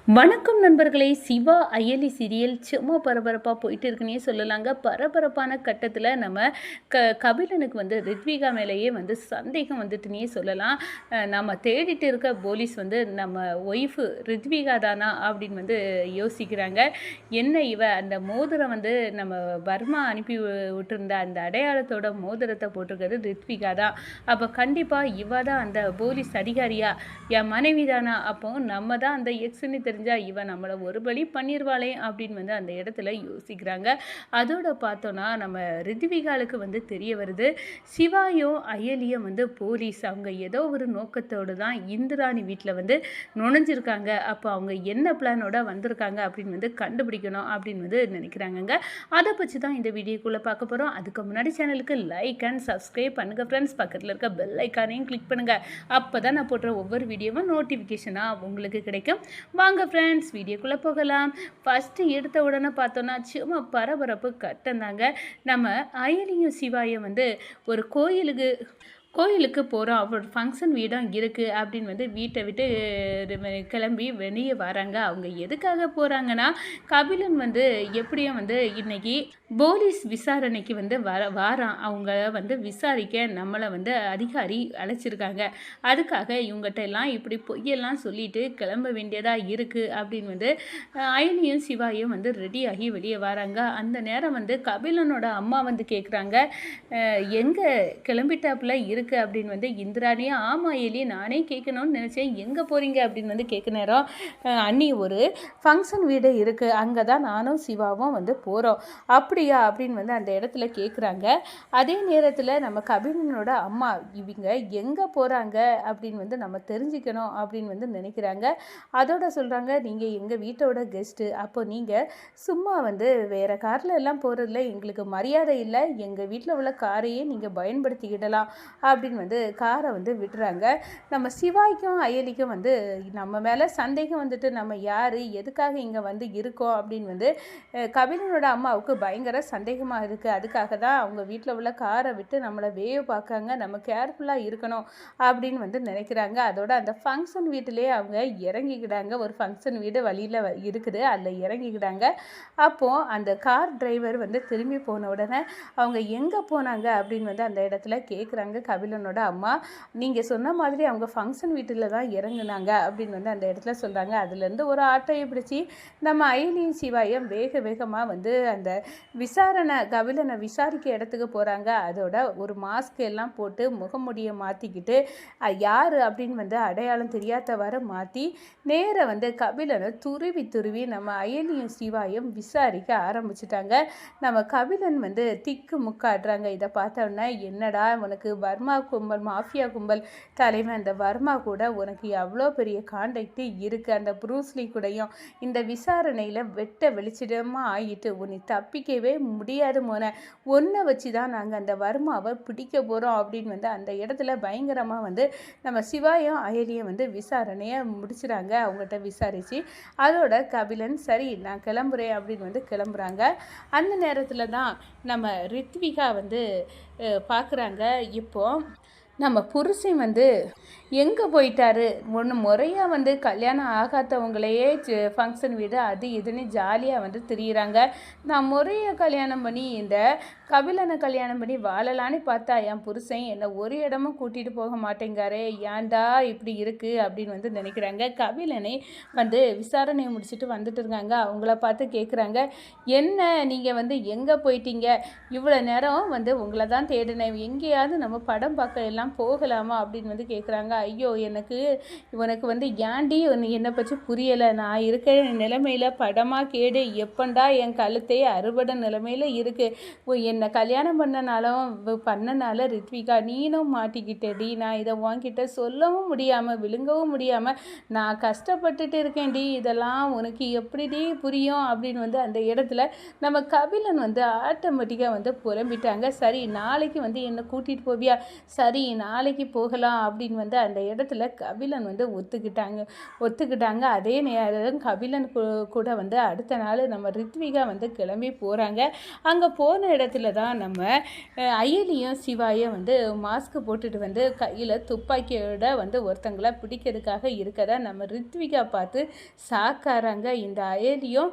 வணக்கம் நண்பர்களே. சிவா அயலி சீரியல் சும்மா பரபரப்பாக போயிட்டு இருக்குன்னே சொல்லலாங்க. பரபரப்பான கட்டத்தில் நம்ம கபிலனுக்கு வந்து ரித்விகா மேலேயே வந்து சந்தேகம் வந்துட்டுனே சொல்லலாம். நம்ம தேடிட்டு இருக்க போலீஸ் வந்து நம்ம ஒய்ஃபு ரித்விகா தானா அப்படின்னு வந்து யோசிக்கிறாங்க. என்ன இவ அந்த மோதிரம் வந்து நம்ம வர்மா அனுப்பி விட்டுருந்த அந்த அடையாளத்தோட மோதிரத்தை போட்டிருக்கிறது ரித்விகா தான். அப்போ கண்டிப்பாக இவ தான் அந்த போலீஸ் அதிகாரியா, என் மனைவி தானா, அப்போ நம்ம தான் அந்த எக்ஸ்ன்னு தெரிஞ்சா இவன் நம்மளை ஒரு பலி பண்ணிடுவாளே அப்படின்னு வந்து அந்த இடத்துல யோசிக்கிறாங்க. அதோட பார்த்தோன்னா நம்ம ரித்விகாலுக்கு வந்து தெரிய வருது, சிவாயும் அயலியும் வந்து போலீஸ் அவங்க ஏதோ ஒரு நோக்கத்தோடு தான் இந்திராணி வீட்டில் வந்து நுழைஞ்சிருக்காங்க. அப்போ அவங்க என்ன பிளானோட வந்திருக்காங்க அப்படின்னு வந்து கண்டுபிடிக்கணும் அப்படின்னு வந்து நினைக்கிறாங்கங்க. அதை பற்றி தான் இந்த வீடியோக்குள்ளே பார்க்க போகிறோம். அதுக்கு முன்னாடி சேனலுக்கு லைக் அண்ட் சப்ஸ்கிரைப் பண்ணுங்கள் ஃப்ரெண்ட்ஸ். பக்கத்தில் இருக்க பெல் ஐக்கானையும் கிளிக் பண்ணுங்கள். அப்போ தான் நான் போடுற ஒவ்வொரு வீடியோவும் நோட்டிஃபிகேஷனாக உங்களுக்கு கிடைக்கும். வாங்க ஃப்ரெண்ட்ஸ், வீடியோக்குள்ளே போகலாம். ஃபஸ்ட்டு எடுத்த உடனே பார்த்தோன்னா சும்மா பரபரப்பு கட்டந்தாங்க. நம்ம அயலியும் சிவாயும் வந்து ஒரு கோயிலுக்கு போகிறோம், அவரோட ஃபங்க்ஷன் வீடும் இருக்குது அப்படின்னு வந்து வீட்டை விட்டு கிளம்பி வெளியே வராங்க. அவங்க எதுக்காக போகிறாங்கன்னா, கபிலன் வந்து எப்படியும் வந்து இன்றைக்கி போலீஸ் விசாரணைக்கு வந்து வாரான். அவங்க வந்து விசாரிக்க நம்மளை வந்து அதிகாரி அழைச்சிருக்காங்க. அதுக்காக இவங்ககிட்ட எல்லாம் இப்படி பொய்யெல்லாம் சொல்லிட்டு கிளம்ப வேண்டியதாக இருக்குது அப்படின்னு வந்து அயனியும் சிவாயும் வந்து ரெடியாகி வெளியே வராங்க. அந்த நேரம் வந்து கபிலனோட அம்மா வந்து கேட்குறாங்க, எங்கே கிளம்பிட்டாப்புல இருக்குது அப்படின்னு வந்து இந்திராணியும், ஆமாம் எலி நானே கேட்கணும்னு நினச்சேன், எங்கே போகிறீங்க அப்படின்னு வந்து கேட்க நேரம், அண்ணி ஒரு ஃபங்க்ஷன் வீடு இருக்குது, அங்கே தான் நானும் சிவாவும் வந்து போகிறோம், அப்படியா அப்படின்னு வந்து அந்த இடத்துல கேட்குறாங்க. அதே நேரத்தில் நம்ம கபிலனோட அம்மா இவங்க எங்கே போகிறாங்க அப்படின்னு வந்து நம்ம தெரிஞ்சுக்கணும் அப்படின்னு வந்து நினைக்கிறாங்க. அதோட சொல்கிறாங்க, நீங்கள் எங்கள் வீட்டோட கெஸ்ட்டு, அப்போ நீங்கள் சும்மா வந்து வேறு காரில் எல்லாம் போகிறதுல எங்களுக்கு மரியாதை இல்லை, எங்கள் வீட்டில் உள்ள காரையே நீங்கள் பயன்படுத்திக்கிடலாம் அப்படின்னு வந்து காரை வந்து விட்டுறாங்க. நம்ம சிவாய்க்கும் அயலிக்கும் வந்து நம்ம மேலே சந்தேகம் வந்துட்டு நம்ம யார் எதுக்காக இங்கே வந்து இருக்கோம் அப்படின்னு வந்து கபிலனோட அம்மாவுக்கு பயங்கர சந்தேகமாக இருக்குது. அதுக்காக தான் அவங்க வீட்டில் உள்ள காரை விட்டு நம்மளை வேவ பார்க்காங்க, நம்ம கேர்ஃபுல்லாக இருக்கணும் அப்படின்னு வந்து நினைக்கிறாங்க. அதோட அந்த ஃபங்க்ஷன் வீட்டிலே அவங்க இறங்கிக்கிட்டாங்க. ஒரு ஃபங்க்ஷன் வீடு வழியில் இருக்குது, அதில் இறங்கிக்கிட்டாங்க. அப்போது அந்த கார் டிரைவர் வந்து திரும்பி போன உடனே அவங்க எங்கே போனாங்க அப்படின்னு வந்து அந்த இடத்துல கேட்குறாங்க கபிலனோட அம்மா. நீங்கள் சொன்ன மாதிரி அவங்க ஃபங்க்ஷன் வீட்டில் தான் இறங்குனாங்க அப்படின்னு வந்து அந்த இடத்துல சொல்கிறாங்க. அதுலேருந்து ஒரு ஆட்டையை பிடிச்சி நம்ம அயலியும் சிவாயும் வேகமாக வந்து அந்த கபிலனை விசாரிக்க இடத்துக்கு போகிறாங்க. அதோட ஒரு மாஸ்க் எல்லாம் போட்டு முகமுடியை மாற்றிக்கிட்டு யார் அப்படின்னு வந்து அடையாளம் தெரியாதவாறு மாற்றி நேர வந்து கபிலனை துருவி நம்ம அயலியும் சிவாயும் விசாரிக்க ஆரம்பிச்சிட்டாங்க. நம்ம கபிலன் வந்து திக்கு முக்காடுறாங்க. இதை பார்த்தோன்னா, என்னடா உனக்கு வர்மா கும்பல் மாஃபியா கும்பல் தலைவன் அந்த வர்மா கூட உனக்கு எவ்வளோ பெரிய கான்டாக்டு இருக்குது, அந்த ப்ரூஸ்லி கூடயும் இந்த விசாரணையில் வெட்ட வெளிச்சிடமாக ஆகிட்டு உன்னை தப்பிக்கவே முடியாது மோன, ஒன்றை வச்சு தான் நாங்கள் அந்த வர்மாவை பிடிக்க போகிறோம் அப்படின்னு வந்து அந்த இடத்துல பயங்கரமாக வந்து நம்ம சிவாயும் அயலியும் வந்து விசாரணையை முடிச்சுறாங்க. அவங்ககிட்ட விசாரித்து அதோட கபிலன் சரி நான் கிளம்புறேன் அப்படின்னு வந்து கிளம்புறாங்க. அந்த நேரத்தில் தான் நம்ம ரித்விகா வந்து பார்க்குறாங்க, இப்போது நம்ம புருஷன் வந்து எங்கே போயிட்டாரு, ஒன்று முறையாக வந்து கல்யாணம் ஆகாதவங்களையே ஃபங்க்ஷன் வீடு அது இதுன்னு ஜாலியாக வந்து திரியிறாங்க. நான் முறையாக கல்யாணம் பண்ணி இந்த கபிலனை கல்யாணம் பண்ணி வாழலான்னு பார்த்தா என் புருஷன் என்னை ஒரு இடமும் கூட்டிகிட்டு போக மாட்டேங்காரே, ஏன்டா இப்படி இருக்குது அப்படின்னு வந்து நினைக்கிறாங்க. கபிலனை வந்து விசாரணையை முடிச்சுட்டு வந்துட்டு இருக்காங்க. அவங்கள பார்த்து கேட்குறாங்க, என்ன நீங்கள் வந்து எங்கே போயிட்டீங்க, இவ்வளோ நேரம் வந்து உங்களை தான் தேடினேன், எங்கேயாவது நம்ம படம் பார்க்க எல்லாம் போகலாமா அப்படின்னு வந்து கேட்குறாங்க. ஐயோ உனக்கு வந்து ஏண்டி என்னை பற்றி புரியலை, நான் இருக்கிற நிலைமையில் படமாக கேடு, எப்பண்டா என் கழுத்தே அறுபடை நிலைமையில் இருக்குது, என்னை கல்யாணம் பண்ணனால ரித்விகா நீனும் மாட்டிக்கிட்டேடி, நான் இதை உன்கிட்ட சொல்லவும் முடியாமல் விழுங்கவும் முடியாமல் நான் கஷ்டப்பட்டுட்டு இருக்கேன்டி, இதெல்லாம் உனக்கு எப்படிடி புரியும் அப்படின்னு வந்து அந்த இடத்துல நம்ம கபிலன் வந்து ஆட்டோமேட்டிக்காக வந்து புலம்பிட்டாங்க. சரி நாளைக்கு வந்து என்னை கூட்டிகிட்டு போவியா, சரி நாளைக்கு போகலாம் அப்படின்னு வந்து அந்த இடத்துல கபிலன் வந்து ஒத்துக்கிட்டாங்க. அதே நேரம் கபிலன் கூட வந்து அடுத்த நாள் நம்ம ரித்விகா வந்து கிளம்பி போகிறாங்க. அங்கே போன இடத்துல இடத்துல தான் நம்ம அயலியும் சிவாயும் வந்து மாஸ்க் போட்டுட்டு வந்து கையில் துப்பாக்கியோட வந்து ஒருத்தங்களை பிடிக்கிறதுக்காக இருக்கதை நம்ம ரித்விகா பார்த்து சாக்காராங்க. இந்த அயலியும்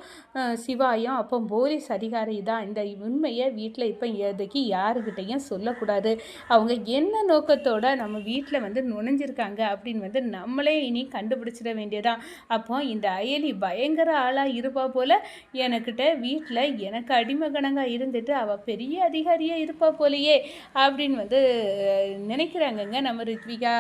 சிவாயும் அப்போ போலீஸ் அதிகாரி தான், இந்த உண்மையை வீட்டில் இப்போ எதுக்கு யாருக்கிட்டையும் சொல்லக்கூடாது, அவங்க என்ன நோக்கத்தோட நம்ம வீட்டில் வந்து நுழைஞ்சிருக்காங்க அப்படின்னு வந்து நம்மளே இனி கண்டுபிடிச்சிட வேண்டியதான். அப்போ இந்த அயலி பயங்கர ஆளாக இருப்பா போல், எனக்கிட்ட வீட்டில் எனக்கு அடிமகனங்க இருந்துட்டு அவள் பெரிய அதிகாரியாக இருப்பா போலையே அப்படின்னு வந்து நினைக்கிறாங்கங்க நம்ம ரித்விகா.